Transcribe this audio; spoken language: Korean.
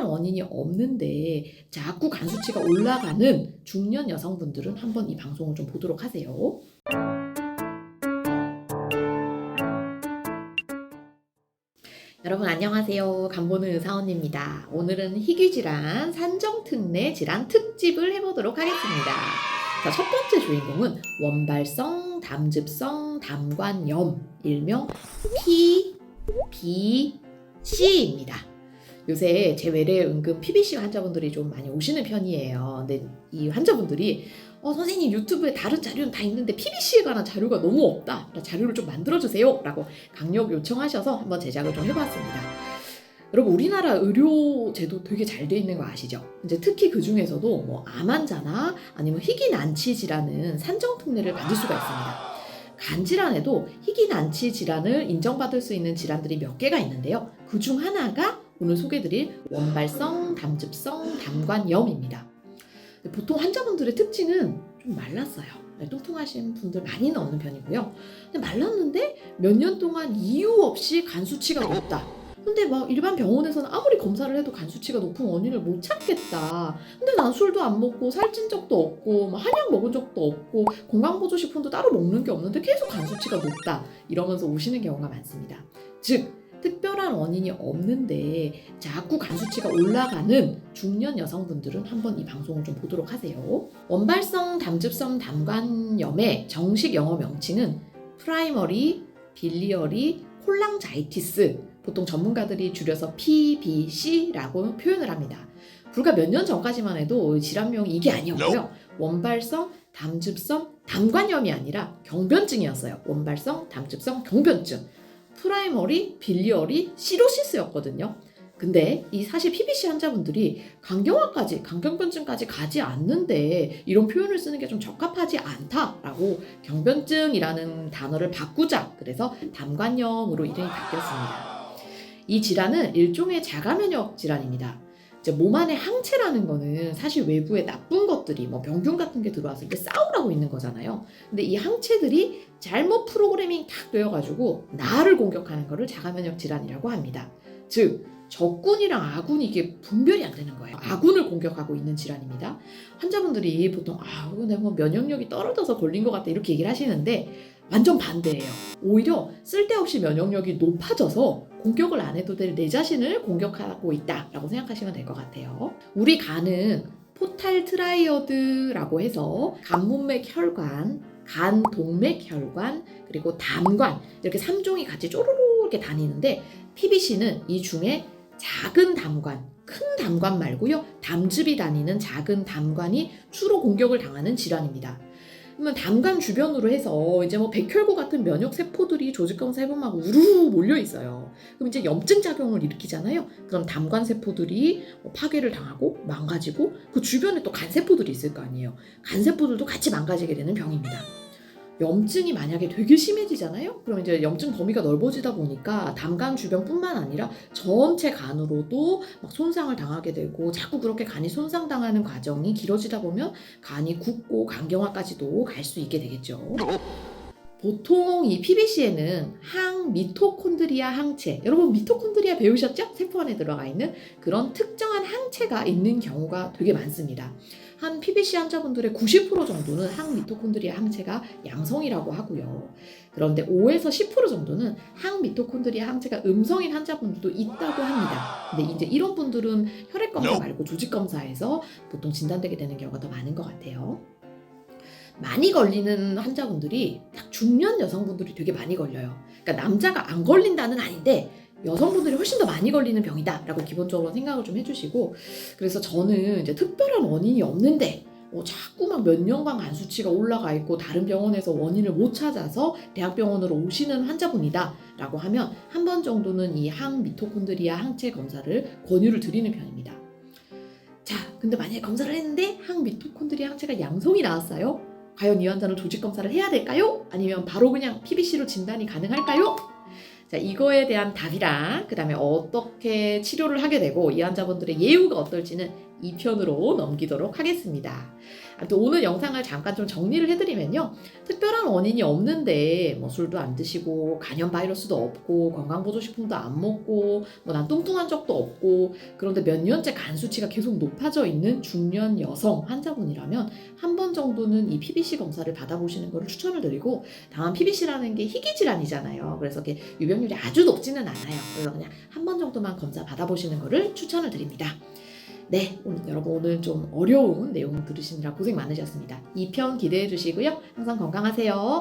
특별한 원인이 없는데 자꾸 간 수치가 올라가는 중년 여성분들은 한번 이 방송을 좀 보도록 하세요. 여러분 안녕하세요. 간 보는 의사 언니입니다. 오늘은 희귀질환 산정특례 질환 특집을 해보도록 하겠습니다. 자, 첫 번째 주인공은 원발성 담즙성 담관염, 일명 PBC입니다. 요새 제 외래에 은근 PBC 환자분들이 좀 많이 오시는 편이에요. 근데 이 환자분들이 선생님 유튜브에 다른 자료는 다 있는데 PBC에 관한 자료가 너무 없다. 자료를 좀 만들어주세요. 라고 강력 요청하셔서 한번 제작을 좀 해봤습니다. 여러분 우리나라 의료 제도 되게 잘 돼 있는 거 아시죠? 이제 특히 그 중에서도 암 환자나 아니면 희귀난치 질환은 산정특례를 받을 수가 있습니다. 간 질환에도 희귀난치 질환을 인정받을 수 있는 질환들이 몇 개가 있는데요. 그 중 하나가 오늘 소개드릴 원발성 담즙성 담관염입니다. 보통 환자분들의 특징은 좀 말랐어요. 뚱뚱하신 분들 많이는 없는 편이고요. 근데 말랐는데 몇 년 동안 이유 없이 간 수치가 높다. 근데 막 일반 병원에서는 아무리 검사를 해도 간 수치가 높은 원인을 못 찾겠다. 근데 난 술도 안 먹고 살찐 적도 없고 한약 먹은 적도 없고 건강보조식품도 따로 먹는 게 없는데 계속 간 수치가 높다. 이러면서 오시는 경우가 많습니다. 즉 특별한 원인이 없는데 자꾸 간 수치가 올라가는 중년 여성분들은 한번 이 방송을 좀 보도록 하세요. 원발성 담즙성 담관염의 정식 영어 명칭은 프라이머리 빌리어리 콜랑자이티스, 보통 전문가들이 줄여서 PBC라고 표현을 합니다. 불과 몇 년 전까지만 해도 질환명이 이게 아니었고요. 원발성 담즙성 담관염이 아니라 경변증이었어요. 원발성 담즙성 경변증. 프라이머리, 빌리어리, 시로시스였거든요. 근데 이 사실 PBC 환자분들이 간경화까지, 간경변증까지 가지 않는데 이런 표현을 쓰는 게 좀 적합하지 않다라고 경변증이라는 단어를 바꾸자. 그래서 담관염으로 이름이 바뀌었습니다. 이 질환은 일종의 자가면역 질환입니다. 이제 몸 안에 항체라는 거는 사실 외부에 나쁜 것들이 병균 같은 게 들어왔을 때 싸우라고 있는 거잖아요. 근데 이 항체들이 잘못 프로그래밍 탁 되어가지고 나를 공격하는 거를 자가면역 질환이라고 합니다. 즉 적군이랑 아군이 이게 분별이 안 되는 거예요. 아군을 공격하고 있는 질환입니다. 환자분들이 보통 내가 면역력이 떨어져서 걸린 것 같다 이렇게 얘기를 하시는데 완전 반대예요. 오히려 쓸데없이 면역력이 높아져서 공격을 안 해도 될 내 자신을 공격하고 있다라고 생각하시면 될 것 같아요. 우리 간은 포탈 트라이어드라고 해서 간문맥 혈관, 간 동맥 혈관, 그리고 담관 이렇게 3종이 같이 쪼르르 이렇게 다니는데 PBC는 이 중에 작은 담관, 큰 담관 말고요. 담즙이 다니는 작은 담관이 주로 공격을 당하는 질환입니다. 그러면 담관 주변으로 해서 이제 백혈구 같은 면역 세포들이 조직 검사 해보면 막 우르르 몰려 있어요. 그럼 이제 염증 작용을 일으키잖아요. 그럼 담관 세포들이 파괴를 당하고 망가지고 그 주변에 또 간 세포들이 있을 거 아니에요. 간 세포들도 같이 망가지게 되는 병입니다. 염증이 만약에 되게 심해지잖아요. 그럼 이제 염증 범위가 넓어지다 보니까 담관 주변뿐만 아니라 전체 간으로도 막 손상을 당하게 되고 자꾸 그렇게 간이 손상당하는 과정이 길어지다 보면 간이 굳고 간경화까지도 갈 수 있게 되겠죠. 보통 이 PBC에는 항미토콘드리아 항체, 여러분 미토콘드리아 배우셨죠? 세포 안에 들어가 있는 그런 특정한 항체가 있는 경우가 되게 많습니다. 한 PBC 환자분들의 90% 정도는 항미토콘드리아 항체가 양성이라고 하고요. 그런데 5에서 10% 정도는 항미토콘드리아 항체가 음성인 환자분들도 있다고 합니다. 근데 이제 이런 분들은 혈액 검사 말고 조직 검사에서 보통 진단되게 되는 경우가 더 많은 것 같아요. 많이 걸리는 환자분들이 딱 중년 여성분들이 되게 많이 걸려요. 그러니까 남자가 안 걸린다는 아닌데 여성분들이 훨씬 더 많이 걸리는 병이다 라고 기본적으로 생각을 좀 해주시고, 그래서 저는 이제 특별한 원인이 없는데 자꾸 막 몇 년간 간 수치가 올라가 있고 다른 병원에서 원인을 못 찾아서 대학병원으로 오시는 환자분이다 라고 하면 한 번 정도는 이 항미토콘드리아 항체 검사를 권유를 드리는 편입니다. 자, 근데 만약에 검사를 했는데 항미토콘드리아 항체가 양성이 나왔어요. 과연 이 환자는 조직 검사를 해야 될까요? 아니면 바로 그냥 PBC로 진단이 가능할까요? 자, 이거에 대한 답이랑 그다음에 어떻게 치료를 하게 되고 이 환자분들의 예후가 어떨지는 2편으로 넘기도록 하겠습니다. 또 오늘 영상을 잠깐 좀 정리를 해드리면요. 특별한 원인이 없는데 뭐 술도 안 드시고 간염 바이러스도 없고 건강보조식품도 안 먹고 뭐 난 뚱뚱한 적도 없고 그런데 몇 년째 간 수치가 계속 높아져 있는 중년 여성 환자분이라면 한 번 정도는 이 PBC 검사를 받아보시는 것을 추천을 드리고 다만 PBC라는 게 희귀 질환이잖아요. 그래서 이게 유병률이 아주 높지는 않아요. 그래서 그냥 한 번 정도만 검사 받아보시는 것을 추천을 드립니다. 네, 여러분 오늘 좀 어려운 내용 들으시느라 고생 많으셨습니다. 2편 기대해 주시고요. 항상 건강하세요.